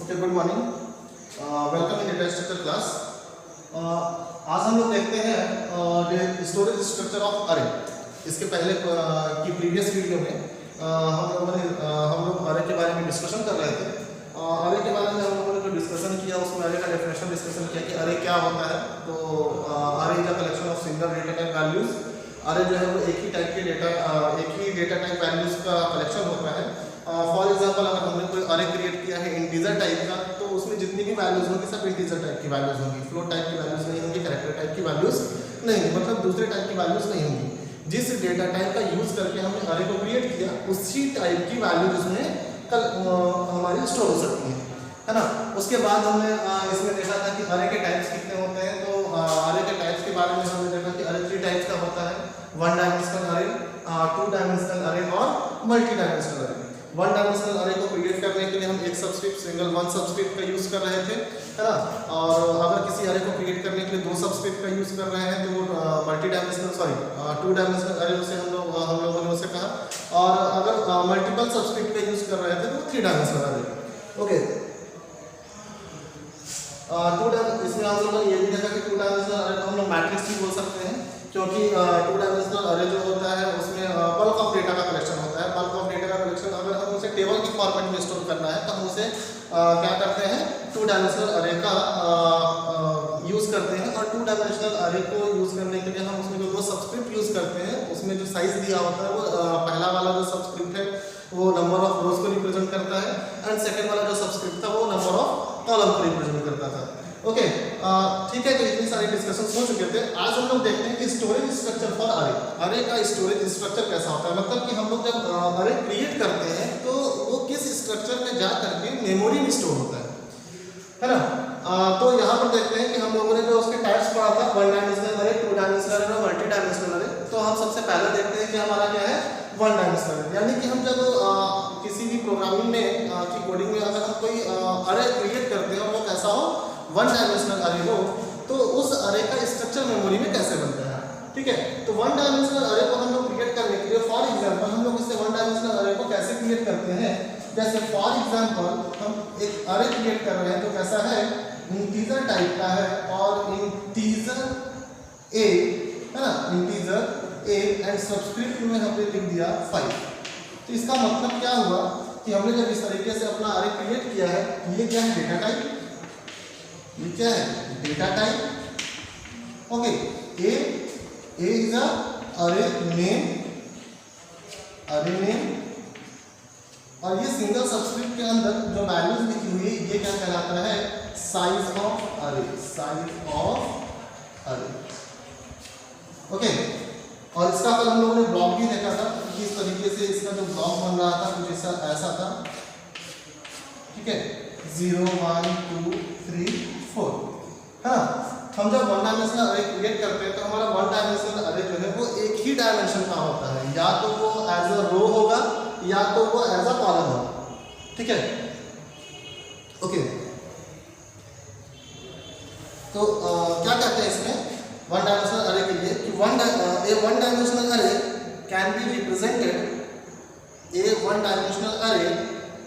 Okay, good morning, welcome in data structure class. आज हम लोग देखते हैं स्टोरेज स्ट्रक्चर ऑफ अरे। इसके पहले की प्रीवियस वीडियो में हम लोग अरे के बारे में डिस्कशन कर रहे थे। अरे के बारे में हम लोगों ने जो डिस्कशन किया उसमें अरे का डेफिनेशन डिस्कशन किया कि अरे क्या होता है। तो अरे is a collection of single data type values. अरे जो है वो एक ही डेटा टाइप वैल्यूज का कलेक्शन होता है। फॉर एग्जांपल अगर हमने कोई अरे क्रिएट किया है इंटीजर टाइप का, तो उसमें जितनी भी वैल्यूज होंगी सब इंटीजर टाइप की वैल्यूज होंगी, फ्लोट टाइप की वैल्यूज नहीं होंगी, कैरेक्टर टाइप की वैल्यूज नहीं होंगी, मतलब दूसरे टाइप की वैल्यूज नहीं होंगी। जिस डेटा टाइप का यूज करके हमने अरे को क्रिएट किया उसी टाइप की वैल्यूज उसमें हमारी स्टोर हो सकती है ना। उसके बाद हमने इसमें देखा था कि अरे के टाइप्स कितने होते हैं। तो अरे के टाइप्स के बारे में हमने देखा कि अरे 3 टाइप्स का होता है, 1 डायमेंशनल अरे, 2 डायमेंशनल अरे और मल्टी डायमेंशनल अरे। 1 डायमेंशनल अरे को क्रिएट करने के लिए हम एक सबस्क्रिप्ट सिंगल 1 सबस्क्रिप्ट का यूज कर रहे थे, है ना। और अगर किसी अरे को क्रिएट करने के लिए 2 सबस्क्रिप्ट का यूज कर रहे हैं तो वो मल्टी डायमेंशनल 2 डायमेंशनल अरे उसे हम लोगों ने उसे कहा। और अगर मल्टीपल सबस्क्रिप्ट का यूज कर रहे थे तो 3 डायमेंशनल अरे। ओके, 2 इसमें हम लोगों ने ये भी देखा कि 2 डायमेंशनल अरे को हम लोग मैट्रिक्स भी बोल सकते हैं, क्योंकि 2 डायमेंशनल अरे जो होता है उसमें बल्क ऑफ डेटा का कलेक्शन होता है। बल्क ऑफ डेटा का कलेक्शन अगर हम उसे टेबल की फॉर्मेट में स्टोर करना है तो हम उसे क्या करते हैं, 2 डायमेंशनल अरे का यूज करते हैं। और 2 डायमेंशनल अरे को यूज करने के लिए हम उसमें जो 2 सबस्क्रिप्ट यूज करते हैं उसमें जो साइज दिया होता है वो पहला वाला जो सबस्क्रिप्ट है वो नंबर ऑफ रोज को रिप्रेजेंट करता है, एंड सेकंड वाला जो सबस्क्रिप्ट था वो नंबर ऑफ कॉलम को रिप्रेजेंट करता था। ओके, ठीक है, तो इतनी सारी डिस्कशन हो चुके थे। आज हम लोग देखते हैं कि स्टोरेज स्ट्रक्चर फॉर अरे। अरे का स्टोरेज स्ट्रक्चर कैसा होता है, मतलब कि हम लोग जब अरे क्रिएट करते हैं तो वो किस स्ट्रक्चर में जा करके मेमोरी में स्टोर होता है ना। तो यहाँ पर देखते हैं कि हम लोगों ने जो उसके टाइप्स पढ़ा था 1 डायमेंशनल अरे, 2 डायमेंशनल अरे और मल्टी डायमेंशनल अरे। तो हम सबसे पहले देखते हैं कि हमारा क्या है 1 डायमेंशनल अरे। यानी कि हम जब किसी भी प्रोग्रामिंग में की कोडिंग में अगर हम कोई अरे क्रिएट करते हैं और वो कैसा हो 1 डायमेंशनल अरे हो, तो उस अरे का स्ट्रक्चर मेमोरी में कैसे बनता है। ठीक है, तो 1 डायमेंशनल अरे को हम लोग क्रिएट करने के लिए फॉर एग्जांपल हम लोग इससे 1 डायमेंशनल अरे को कैसे क्रिएट करते हैं। जैसे फॉर एग्जांपल हम एक अरे क्रिएट कर रहे हैं तो कैसा है, इंटीजर टाइप का है और इंटीजर ए, है ना, इंटीजर ए एंड सबस्क्रिप्ट में हमने लिख दिया 5। तो इसका मतलब क्या हुआ कि हमने जब इस तरीके से अपना अरे क्रिएट किया है, ये क्या है डेटा टाइप, ये क्या है data type. Okay, A is a अरे नेम, और ये सिंगल सबस्क्रिप्ट के अंदर जो वैल्यूज लिखी हुई है ये क्या कहलाता है, साइज ऑफ अरे। ओके, और इसका कल हम लोगों ने ब्लॉक भी देखा था कि इस तरीके से इसका जो ब्लॉक बन रहा था कुछ ऐसा था। ठीक है, 0 1 2 3 4, है ना। हम जब 1 डायमेंशनल अरे क्रिएट करते हैं तो हमारा 1 डायमेंशनल अरे जो है वो एक ही डायमेंशन का होता है, या तो वो एज अ रो होगा या तो वो एज अ कॉलम होगा। ठीक है, ओके, तो क्या कहते हैं इसमें 1 डायमेंशनल अरे के लिए कि 1 dimensional array can be represented, A1 dimensional array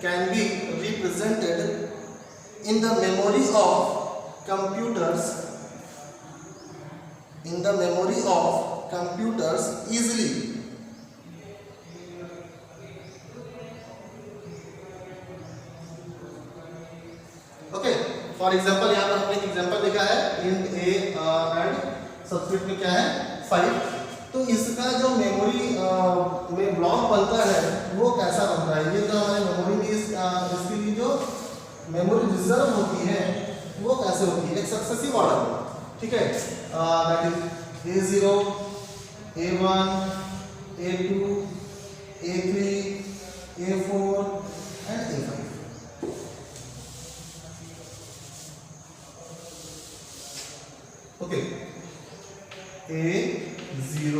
can be represented in the memory of computers easily. Okay, for example यहाँ पर हमने एक एग्जांपल लिखा है int a एंड सबस्क्रिप्ट में क्या है 5। तो इसका जो मेमोरी में ब्लॉक बनता है वो कैसा बनता है, ये जो हमारे मेमोरी में इसके लिए जो मेमोरी रिजर्व होती है वो कैसे होती है, एक सक्सेसिव ऑर्डर में। ठीक है, that is A0, A1, A2, A3, A4 and A5। Okay, A0,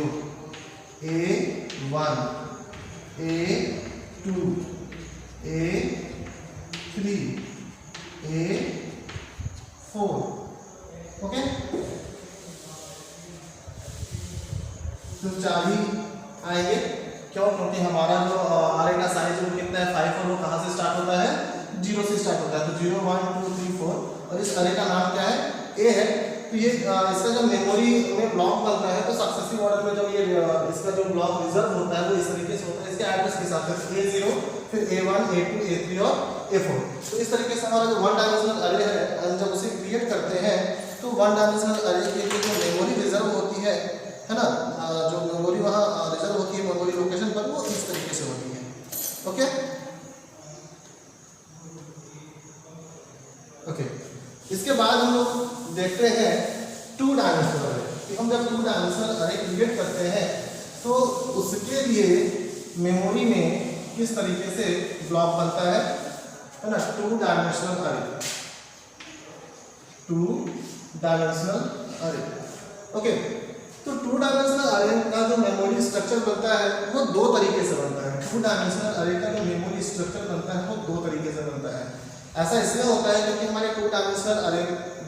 A1, A2, A3, A4। Okay, तो 4 ही आएंगे। क्यों? क्योंकि हमारा जो अरे का साइज वो कितना है 5, और वो कहाँ से स्टार्ट होता है जीरो से स्टार्ट होता है, तो 0 1 2 3 4 और इस अरे का नाम क्या है, ए है। तो ये इसका जब मेमोरी में ब्लॉक बनता है तो सक्सेसिव ऑर्डर में जब ये इसका जो ब्लॉक रिजर्व होता है वो इस तरीके से होता है, इसके एड्रेस के साथ A0 फिर A1 A2 A3 और A4। तो इस तरीके से हमारा जो वन डायमेंशनल अरे है जब उसे क्रिएट करते हैं तो वन डायमेंशनल अरे के लिए जो मेमोरी रिजर्व होती है ना, जो मेमोरी वहाँ रिजर्व होती है मेमोरी लोकेशन पर, वो इस तरीके से होती है। ओके ओके इसके बाद हम लोग देखते हैं टू डायमेंशनल अरे कि हम जब टू डायमेंशनल अरे क्रिएट करते हैं तो उसके लिए मेमोरी में किस तरीके से ब्लॉक बनता है ना, टू डायमेंशनल अरे, टू डायमेंशनल अरे। ओके तो टू डायमेंशनल अरे का जो मेमोरी स्ट्रक्चर बनता है वो दो तरीके से बनता है। टू डायमेंशनल अरे का जो मेमोरी स्ट्रक्चर बनता है वो दो तरीके से बनता है। ऐसा इसलिए होता है क्योंकि हमारे टू डायमेंशनल अरे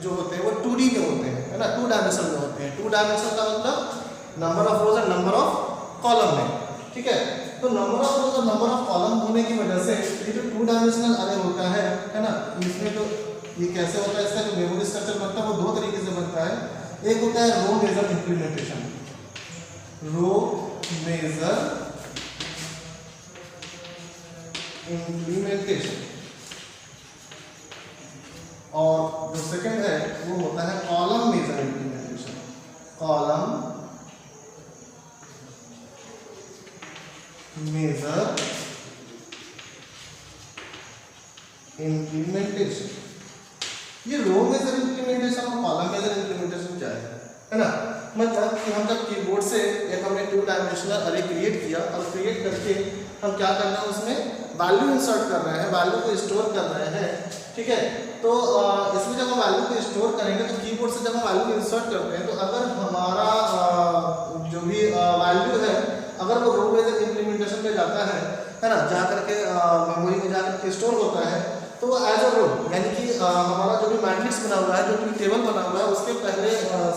जो होते हैं वो 2D में होते हैं, है ना, टू डायमेंशनल में होते हैं। टू डायमेंशनल का मतलब नंबर ऑफ रोज और नंबर ऑफ कॉलम में, ठीक है। तो नंबर ऑफ रोज और नंबर ऑफ कॉलम होने की वजह से ये जो टू डायमेंशनल अरे होता है ना, इसमें जो ये कैसे होता है, इसका जो मेमोरी स्ट्रक्चर बनता है वो दो तरीके से बनता है। एक होता है row major implementation, row major implementation, और जो सेकंड है वो होता है column major implementation, column major implementation. ये रो मेजर इंप्लीमेंटेशन और कॉलम मेजर इंप्लीमेंटेशन क्या है ना, मतलब कि हम जब कीबोर्ड से एक हमने टू डायमेंशनल अरे क्रिएट किया और क्रिएट करके हम क्या कर रहे हैं उसमें वैल्यू इंसर्ट कर रहे हैं, वैल्यू को स्टोर कर रहे हैं, ठीक है। तो इसमें जब हम वैल्यू को स्टोर करेंगे तो कीबोर्ड से जब हम वैल्यू को इंसर्ट करते हैं तो अगर हमारा जो भी वैल्यू है अगर वो रो मेजर इंप्लीमेंटेशन में जाता है ना, जा करके मेमोरी में जा करके स्टोर होता है तो वो एज अ रो, यानी कि हमारा जो भी मैट्रिक्स बना हुआ है, जो भी टेबल बना हुआ है उसके पहले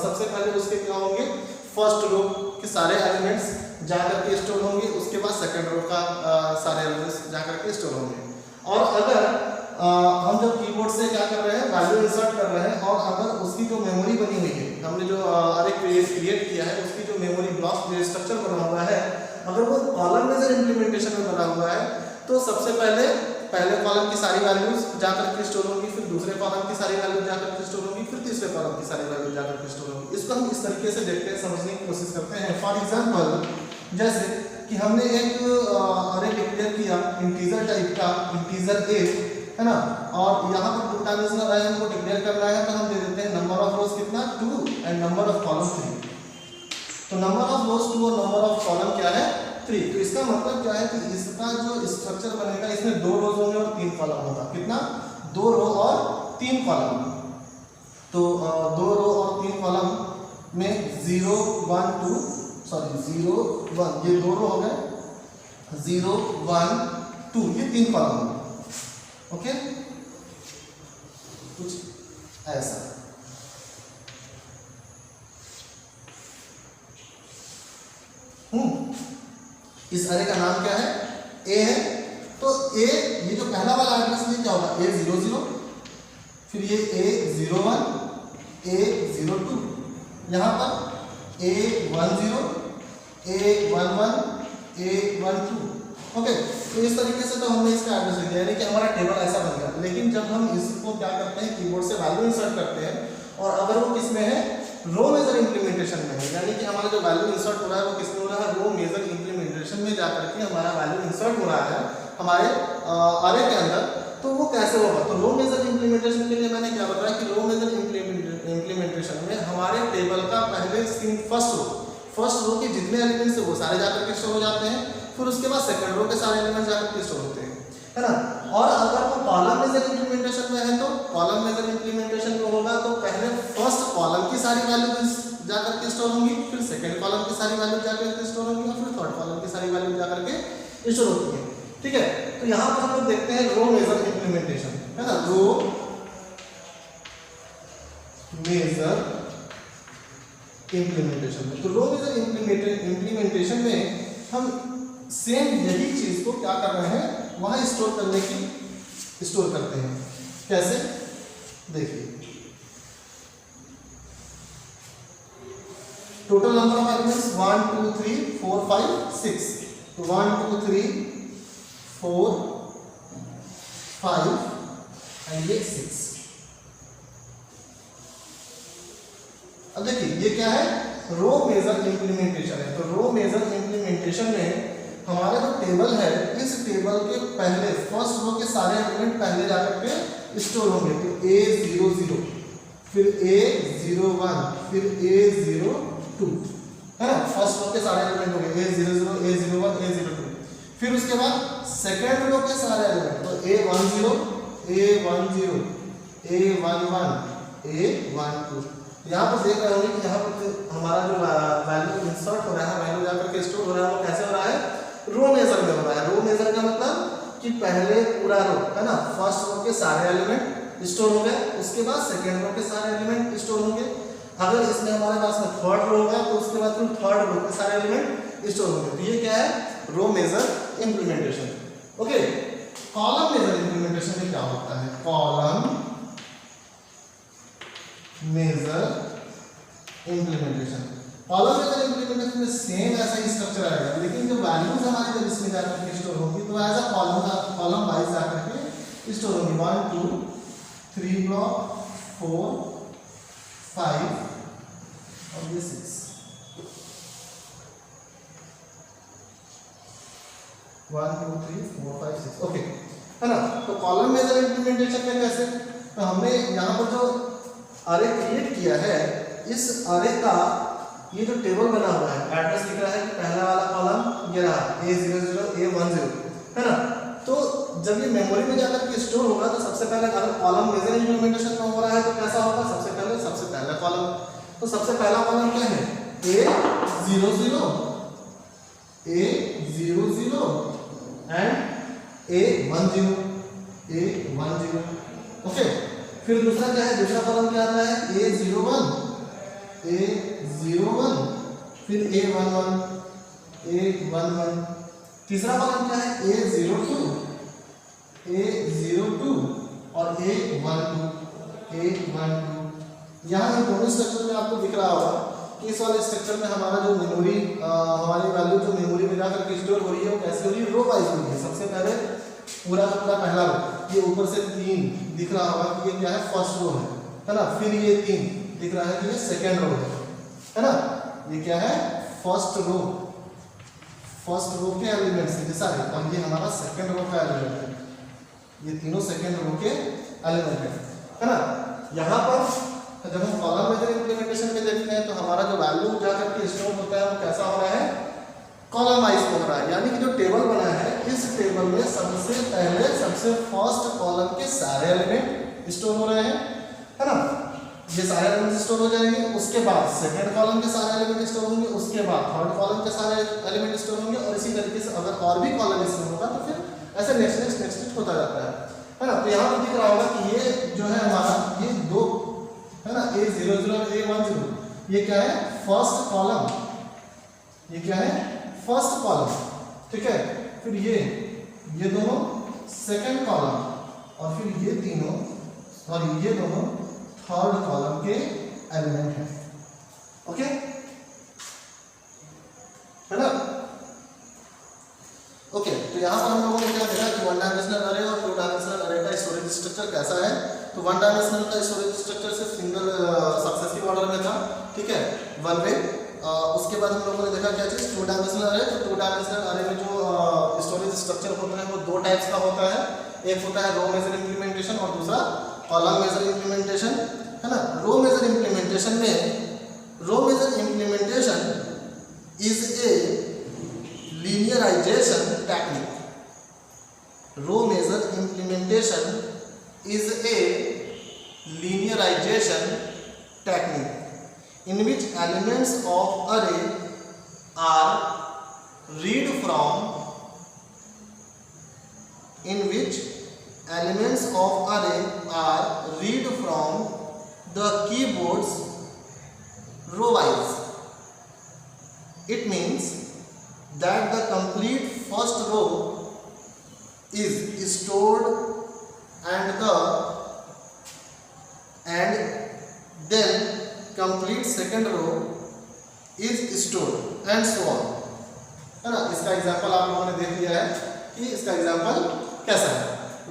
सबसे पहले उसके क्या होंगे, फर्स्ट रो के सारे एलिमेंट्स जा करके स्टोर होंगे, उसके बाद सेकंड रो का सारे एलिमेंट्स जा करके स्टोर होंगे। और अगर हम जब कीबोर्ड से क्या कर रहे हैं वैल्यू इंसर्ट कर रहे हैं और अगर उसकी जो मेमोरी बनी हुई है, हमने जो अरे क्रिएट किया है उसकी जो मेमोरी ब्लॉक स्ट्रक्चर बना हुआ है, अगर वो कॉलम मेजर इंप्लीमेंटेशन में बना हुआ है तो सबसे पहले कॉलम की सारी वैल्यूज जाकर के स्टोर होंगी, फिर दूसरे कॉलम की सारी वैल्यूज जाकर के स्टोर होंगी, फिर तीसरे कॉलम की सारी वैल्यूज जाकर के स्टोर होंगी। इसको हम इस तरीके से देखते हैं, समझने की कोशिश करते हैं। फॉर एग्जांपल जैसे कि हमने एक अरे डिक्लेयर किया इंटीजर टाइप का, इंटीजर ए, है ना, और यहाँ पर टू डायमेंशनल अरे हमको डिक्लेयर करना है तो हम दे देते हैं नंबर ऑफ रोज कितना 2 एंड नंबर ऑफ कॉलम 3। तो नंबर ऑफ रोज 2 और नंबर ऑफ कॉलम क्या है 3। तो इसका मतलब क्या है कि इसका जो स्ट्रक्चर बनेगा इसमें 2 रोज होंगे और 3 कॉलम होगा। कितना, 2 रो और 3 कॉलम। तो 2 रो और 3 कॉलम में 0 1 2 0 1 ये 2 रो हो गए, 0 1 2 ये 3 कॉलम हो गए। ओके, कुछ ऐसा। इस अरे का नाम क्या है, ए है। तो ए ये जो पहला वाला एड्रेस ये क्या होगा, A00, फिर ये A01 A02, यहाँ पर A10 A11 A12। ओके, तो इस तरीके से तो हमने इसका एड्रेस लिख दिया, यानी कि हमारा टेबल ऐसा बन गया। लेकिन जब हम इसको क्या करते हैं कीबोर्ड से वैल्यू इंसर्ट करते हैं और अगर वो किस में है, रो मेजर इंप्लीमेंटेशन में है, यानी कि हमारा जो वैल्यू इंसर्ट हो रहा है वो किस में हो रहा है, रो मेजर इंप्लीमेंटेशन में जाकर के हमारा वैल्यू इंसर्ट हो रहा है हमारे अरे के अंदर। तो वो कैसे होगा, तो रो मेजर इंप्लीमेंटेशन के लिए मैंने क्या बताया कि रो मेजर इंप्लीमेंटेशन में हमारे टेबल का पहले फर्स्ट रो के जितने एलिमेंट्स है वो सारे जाकर के स्टोर हो जाते हैं, फिर उसके बाद सेकंड रो के सारे एलिमेंट्स जाकर के स्टोर होते हैं, है ना। और अगर वो कॉलम मेजर इंप्लीमेंटेशन में है तो कॉलम मेजर इंप्लीमेंटेशन में होगा तो पहले फर्स्ट कॉलम की सारी वैल्यूज जाकर के स्टोर होंगी, फिर सेकंड कॉलम की सारी वैल्यूज जाकर के स्टोर होंगी और फिर थर्ड कॉलम की सारी वैल्यूज जाकर के स्टोर होती है, ठीक है। तो यहाँ पर हम लोग देखते हैं रो मेजर इंप्लीमेंटेशन, है ना, रो मेजर इंप्लीमेंटेशन में। तो रो मेजर इंप्लीमेंटेशन में हम सेम यही चीज को क्या कर रहे हैं वहां स्टोर करने की स्टोर करते हैं। कैसे, देखिए टोटल नंबर ऑफ एलिमेंट्स 1 2 3 4 5 6, तो 1 2 3 4 5 एंड ये 6। अब देखिए ये क्या है, रो मेजर इंप्लीमेंटेशन है। तो रो मेजर इंप्लीमेंटेशन में हमारा जो टेबल है, इस टेबल के पहले फर्स्ट रो के सारे एलिमेंट पहले जाकर के स्टोर होंगे। तो A00, फिर A01, फिर A02, है ना, फर्स्ट रो के सारे एलिमेंट होंगे A00, A01, A02। फिर उसके बाद सेकेंड रो के सारे एलिमेंट, तो A10, A10, A11, A12। यहाँ पर देख रहे होंगे कि यहाँ पर हमारा जो वैल्यू इंसर्ट हो रहा है, वैल्यू जाकर के स्टोर हो रहा है, वो कैसे हो रहा है, रो मेजर में हो रहा है। रो मेजर का मतलब कि पहले पूरा रो, है ना, फर्स्ट रो के सारे एलिमेंट स्टोर हो गए, उसके बाद सेकेंड रो के सारे एलिमेंट स्टोर होंगे। अगर इसमें हमारे पास में थर्ड रो होगा तो उसके बाद फिर थर्ड रो के सारे एलिमेंट स्टोर होंगे। तो ये क्या है, row major implementation. Okay, column major implementation में क्या होता है, column major implementation. Column major implementation में सेम ऐसा ही स्ट्रक्चर आएगा, लेकिन जो वैल्यूज हमारी जब इसमें जाकर के स्टोर होगी तो एज अ कॉलम वाइज जाकर के स्टोर होगी। 1 2 3 ब्लॉक, 4 5 और ये 6। 1 2 3 4 5 6, ओके, है ना। तो कॉलम मेजर इंप्लीमेंटेशन में कैसे, तो हमने यहाँ पर जो अरे क्रिएट किया है, इस अरे का ये जो टेबल बना हुआ है, एड्रेस दिख रहा है कि पहला वाला कॉलम ये रहा A00, A10, है ना। तो जब ये मेमोरी में जाकर के स्टोर होगा तो सबसे पहले अगर कॉलम मेजर इंप्लीमेंटेशन में हो रहा है तो कैसा होगा, सबसे पहला कॉलम, तो सबसे पहला कॉलम क्या है, A00, A00 and A10, okay. फिर दूसरा क्या है, दूसरा कॉलम क्या आता है, A01, फिर A11, तीसरा कॉलम क्या है, A02 और A12। यहाँ इन दोनों स्ट्रक्चर में आपको दिख रहा होगा कि इस वाले स्ट्रक्चर में हमारा जो मेमोरी, हमारी वैल्यू जो मेमोरी में जाकर के स्टोर हो रही है वो कैसे हो रही है, रो वाइज हो रही है। सबसे पहले पूरा का पूरा पहला रो, ये ऊपर से 3 दिख रहा होगा कि ये क्या है, फर्स्ट रो है ना। फिर ये 3 दिख रहा है कि ये सेकेंड रो है ना। ये क्या है, फर्स्ट रो के एलिमेंट्स है सारे, और ये हमारा सेकेंड रो का एलिमेंट है। ये तीनों सेकेंड रो के एलिमेंट है ना। यहाँ पर जब हम कॉलम मेजर इंप्लीमेंटेशन में देखते हैं तो हमारा जो वैल्यू जाकर के स्टोर होता है वो कैसा हो रहा है, कॉलम वाइज हो रहा है। यानी कि जो टेबल बना है, इस टेबल में सबसे पहले सबसे फर्स्ट कॉलम के सारे एलिमेंट स्टोर हो रहे हैं, है ना। ये सारे एलिमेंट स्टोर हो जाएंगे, उसके बाद सेकंड कॉलम के सारे एलिमेंट स्टोर होंगे, उसके बाद थर्ड कॉलम के सारे एलिमेंट स्टोर होंगे, और इसी तरीके से अगर और भी कॉलम इसमें होगा तो फिर ऐसे नेक्स्ट होता जाता है ना। तो यहाँ पर दिख रहा होगा कि ये जो है हमारा, ये 2 है ना, A00 और A10, ये क्या है, फर्स्ट कॉलम, ये क्या है, फर्स्ट कॉलम, ठीक है। फिर ये दोनों सेकंड कॉलम, और फिर ये तीनों और ये दोनों थर्ड कॉलम के एलिमेंट हैं, ओके, है ना। ओके, तो यहाँ पर हम लोगों ने क्या देखा कि 1 डायमेंशनल अरे और 2 डायमेंशनल अरे का स्टोरेज स्ट्रक्चर कैसा है। तो 1 डायमेंशनल का स्टोरेज स्ट्रक्चर सिर्फ सिंगल सक्सेसिव ऑर्डर में था, ठीक है, 1 वे। उसके बाद हम लोगों ने देखा क्या चीज़, 2 डायमेंशनल अरे। तो 2 डायमेंशनल अरे में जो स्टोरेज स्ट्रक्चर होता है वो 2 टाइप्स का होता है। एक होता है रो मेजर इंप्लीमेंटेशन और दूसरा कॉलम मेजर इंप्लीमेंटेशन, है ना। Row major implementation is a linearization technique. Row measure implementation is a linearization technique in which elements of array are read from the keyboards row wise. It means that the complete first row is stored and then complete second row is stored and so on, है ना। इसका example आप लोगों ने देख लिया है कि इसका एग्जांपल कैसा है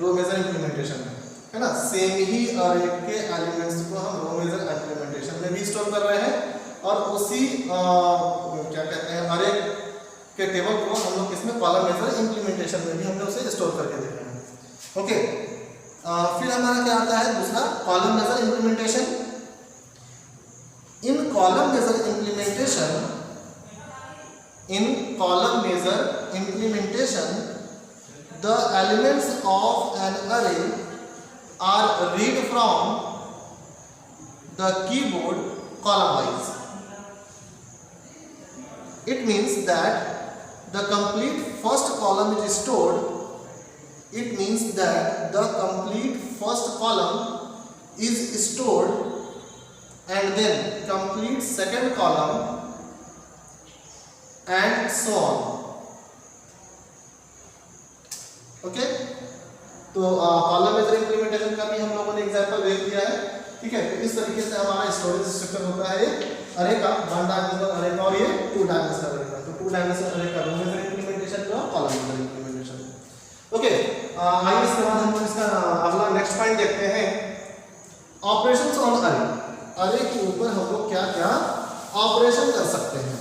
रो मेजर इंप्लीमेंटेशन में, है ना। सेम ही अरे के एलिमेंट्स को हम रो मेजर इंप्लीमेंटेशन में भी स्टोर कर रहे हैं और उसी क्या कहते हैं अरे के टेबल को हम लोग इसमें कॉलम मेजर इंप्लीमेंटेशन में भी हमने उसे स्टोर करके देखे हैं। ओके, फिर हमारा क्या आता है दूसरा column major implementation. In column major implementation the elements of an array are read from the keyboard column wise. It means that the complete first column is stored. It means that the complete first column is stored and then complete second column and so on. Okay, तो column major implementation का भी हम लोगों ने example देख लिया है। ठीक है, तो इस तरीके से हमारा स्टोरेज स्ट्रक्चर होता है अरे का, वन डायमेंशनल अरे का और ये टू डायमेंशनल अरे का। तो टू डायमेंशनल अरे का रो मेजर इंप्लीमेंटेशन का कॉलम मेजर इंप्लीमेंटेशन। ओके, आइए इसके बाद हम इसका अगला नेक्स्ट पॉइंट देखते हैं ऑपरेशंस ऑन अरे। अरे के ऊपर हम लोग क्या क्या ऑपरेशन कर सकते हैं।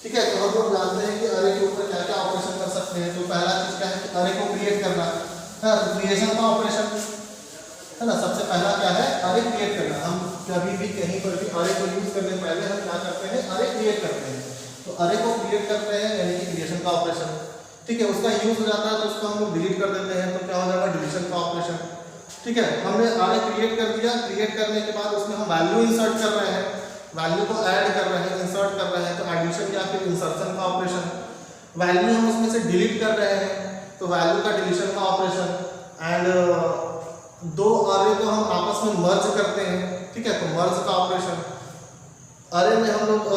ठीक है, तो हम लोग जानते हैं कि अरे के ऊपर क्या क्या ऑपरेशन कर सकते हैं। तो पहला चीज क्या है कि अरे को क्रिएट करना है, क्रिएशन का ऑपरेशन, है ना। सबसे पहला क्या है अरे क्रिएट करना। हम कभी भी कहीं पर भी अरे को यूज करने से पहले हम क्या करते हैं अरे क्रिएट करते हैं। तो अरे को क्रिएट करते हैं यानी कि क्रिएशन का ऑपरेशन। ठीक है, उसका यूज हो जाता है तो उसको हम लोग डिलीट कर देते हैं, तो क्या हो जाएगा डिलीशन का ऑपरेशन। ठीक है, हमने अरे क्रिएट कर दिया, क्रिएट करने के बाद उसमें हम वैल्यू इंसर्ट कर रहे हैं, वैल्यू को ऐड कर रहे हैं, इंसर्ट कर रहे हैं, तो एडिशन या फिर इंसर्शन का ऑपरेशन। वैल्यू हम उसमें से डिलीट कर रहे हैं तो वैल्यू का डिलीशन का ऑपरेशन। एंड दो अरे को हम आपस में मर्ज करते हैं। ठीक है, तो मर्ज का ऑपरेशन। अरे में हम लोग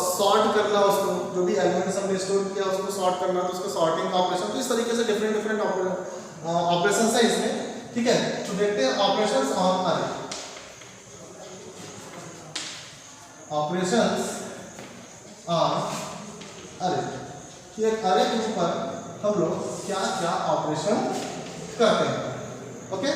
सॉर्ट करना, उसको जो भी एलिमेंट्स हमने स्टोर किया उसको सॉर्ट करना, तो उसको सॉर्टिंग का ऑपरेशन। तो इस तरीके से डिफरेंट ऑपरेशंस है इसमें। ठीक है, तो देखते हैं ऑपरेशंस ऑन अरे। ऑपरेशंस ऑन अरे कि एक अरे के ऊपर हम लोग क्या क्या ऑपरेशन करते हैं। ओके,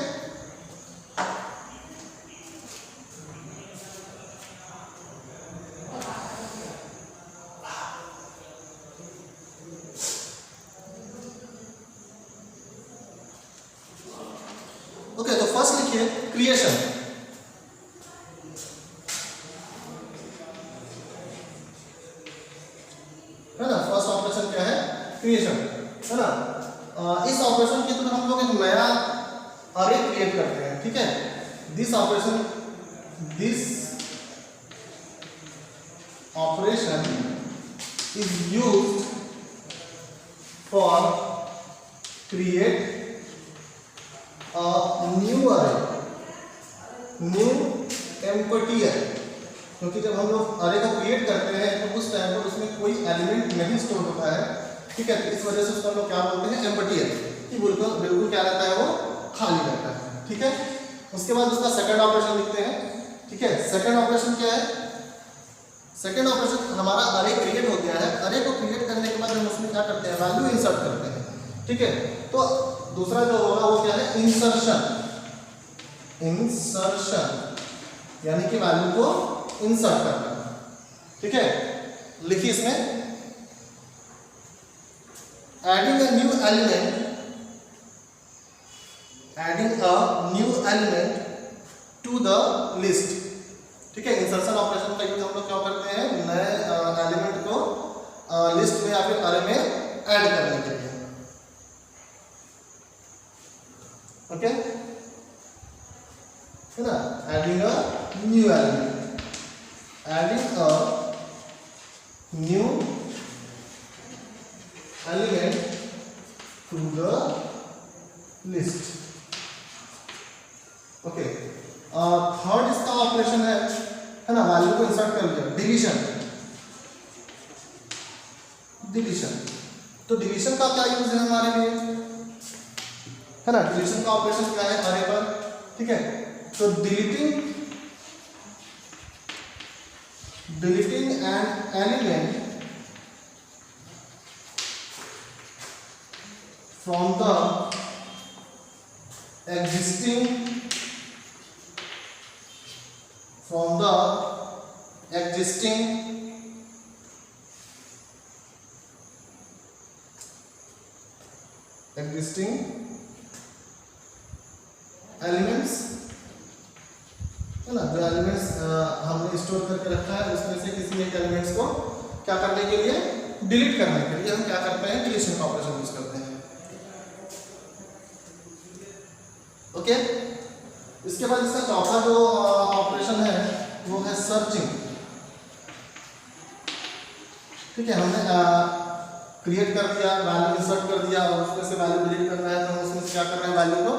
ओके, तो फर्स्ट लिखिए क्रिएशन। है ना, फर्स्ट ऑपरेशन क्या है क्रिएशन, है ना। इस ऑपरेशन के थ्रू हम लोग एक नया अरे क्रिएट करते हैं। ठीक है, this operation is used for create new अरे, न्यू एम्प्टी अरे। क्योंकि जब हम लोग अरे को क्रिएट करते हैं तो उस टाइम पर उसमें कोई एलिमेंट नहीं स्टोर होता है। ठीक है, तो इस वजह से उसको हम लोग क्या बोलते हैं एम्प्टी अरे, कि बिल्कुल क्या रहता है वो खाली रहता है। ठीक है, उसके बाद उसका सेकंड ऑपरेशन लिखते हैं। ठीक है, सेकंड ऑपरेशन क्या है, सेकंड ऑपरेशन हमारा अरे क्रिएट हो गया है। अरे को क्रिएट करने के बाद हम उसमें क्या करते हैं वैल्यू इंसर्ट करते हैं। ठीक है, तो दूसरा जो होगा वो क्या है इंसर्शन। इंसर्शन यानी कि वैल्यू को इंसर्ट करना। ठीक है, लिखिए इसमें adding a new element to the list. ठीक है, इंसर्शन ऑपरेशन का यूज हम लोग क्या करते हैं नए एलिमेंट को लिस्ट में या फिर अरे में ऐड करने के लिए। ओके, है ना, adding a new element, adding a new element to the list. Okay, third इसका ऑपरेशन है ना, वैल्यू को इंसर्ट कर लिया, डिलीशन। डिलीशन, तो डिलीशन का क्या यूज है हमारे लिए, है ना। डिलीशन का ऑपरेशन क्या है अरे पर, ठीक है। तो deleting an element from the existing elements, है ना, जो एलिमेंट्स हमने स्टोर करके रखा है उसमें से किसी एक एलिमेंट्स को क्या करने के लिए, डिलीट करने के लिए हम क्या करते हैं, डिलीशन का ऑपरेशन यूज करते हैं। ओके, इसके बाद इसका चौथा जो ऑपरेशन है वो है सर्चिंग। ठीक है, हमने क्रिएट कर दिया, वैल्यू इंसर्ट कर दिया और उसमें से वैल्यू डिलीट करना है तो हम उसमें से क्या कर रहे हैं, वैल्यू को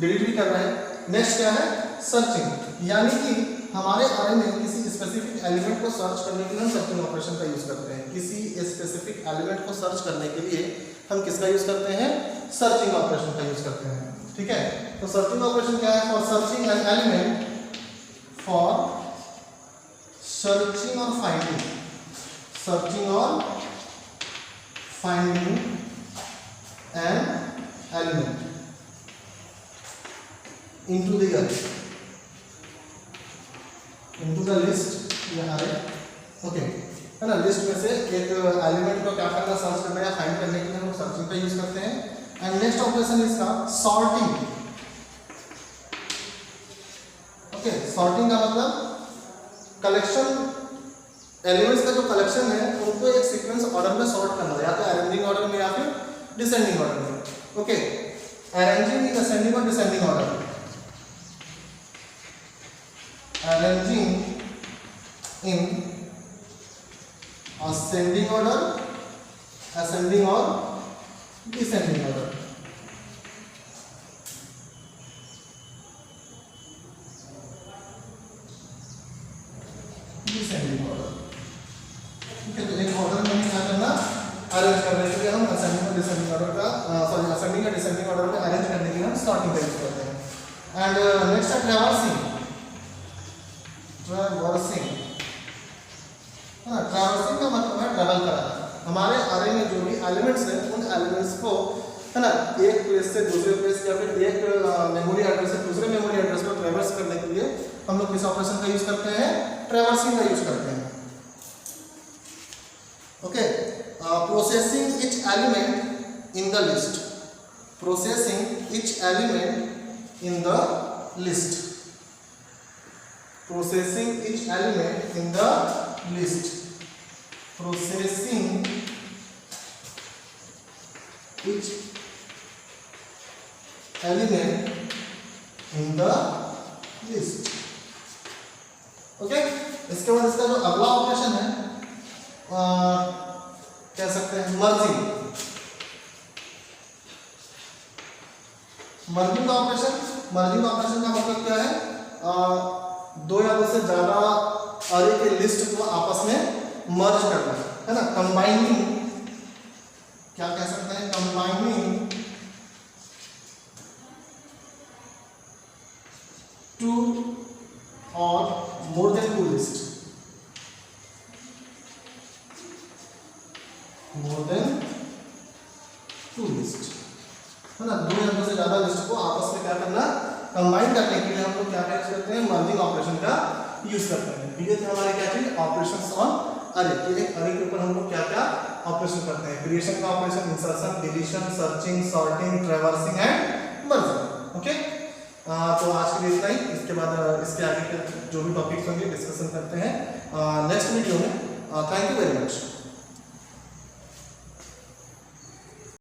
डिलीट भी कर रहे हैं। नेक्स्ट क्या है, सर्चिंग, यानी कि हमारे अरे में किसी स्पेसिफिक एलिमेंट को सर्च करने के लिए हम सर्चिंग ऑपरेशन का यूज करते हैं। किसी स्पेसिफिक एलिमेंट को सर्च करने के लिए हम किसका यूज करते हैं, सर्चिंग ऑपरेशन का यूज करते हैं। ठीक है, तो सर्चिंग ऑपरेशन क्या है, for searching an element, for searching और फाइंडिंग, सर्चिंग और finding an element into the array, into the list या array। ओके, है ना, लिस्ट में से एक एलिमेंट को क्या करना, सर्च करना या फाइंड करने के लिए हम सर्चिंग का यूज करते हैं। एंड नेक्स्ट ऑपरेशन इसका सॉर्टिंग। ओके, सॉर्टिंग का मतलब कलेक्शन, एलिमेंट्स का जो कलेक्शन है उनको एक सीक्वेंस ऑर्डर में सॉर्ट करना, या तो अरेंजिंग ऑर्डर में या फिर डिसेंडिंग ऑर्डर में। ओके, अरेंजिंग इन असेंडिंग और descending order, arranging in ascending order, ascending or descending order। descending order, ठीक है। तो एक ऑर्डर में क्या करना, अरेंज करने के लिए हम असेंडिंग और डिसेंडिंग ऑर्डर का, सॉरी, असेंडिंग और डिसेंडिंग ऑर्डर में अरेंज करने के लिए हम सॉर्टिंग का यूज करते हैं। एंड नेक्स्ट है ट्रैवर्सिंग। ट्रैवर्सिंग, हाँ, ट्रैवर्सिंग का मतलब है ट्रैवल करना। हमारे अरे में जो भी एलिमेंट्स हैं उन एलिमेंट्स को, है ना, एक प्लेस से दूसरे प्लेस या फिर एक मेमोरी एड्रेस से दूसरे मेमोरी एड्रेस को ट्रैवर्स करने के लिए हम लोग किस ऑपरेशन का यूज करते हैं, ट्रैवर्सिंग का यूज करते हैं। Okay, processing each element in the list, processing each element in the list, processing each element in the list, processing each element in the list। Okay, इसके बाद इसका जो अगला ऑपरेशन है कह सकते हैं मर्जिंग। मर्जिंग का ऑपरेशन, मर्जिंग ऑपरेशन का मतलब क्या है, दो या दो से ज्यादा अरे के लिस्ट को आपस में मर्ज करना, है ना, कंबाइनिंग, क्या कह सकते हैं, कंबाइनिंग टू और more than two list, more than two list, है ना, दो या दो से ज्यादा लिस्ट को आपस में क्या करना, कंबाइन करने के लिए हम लोग क्या यूज करते हैं, मर्जिंग ऑपरेशन का यूज करते हैं। ये थे हमारे क्या चीज, ऑपरेशंस ऑन अरे, कि एक अरे के ऊपर हम लोग क्या क्या ऑपरेशन करते हैं, क्रिएशन का operation, insertion, deletion, searching, sorting, traversing and merging. Okay, तो आज के लिए इतना ही। इसके बाद इसके आगे के जो भी टॉपिक्स होंगे डिस्कशन करते हैं नेक्स्ट वीडियो में। Thank you very much.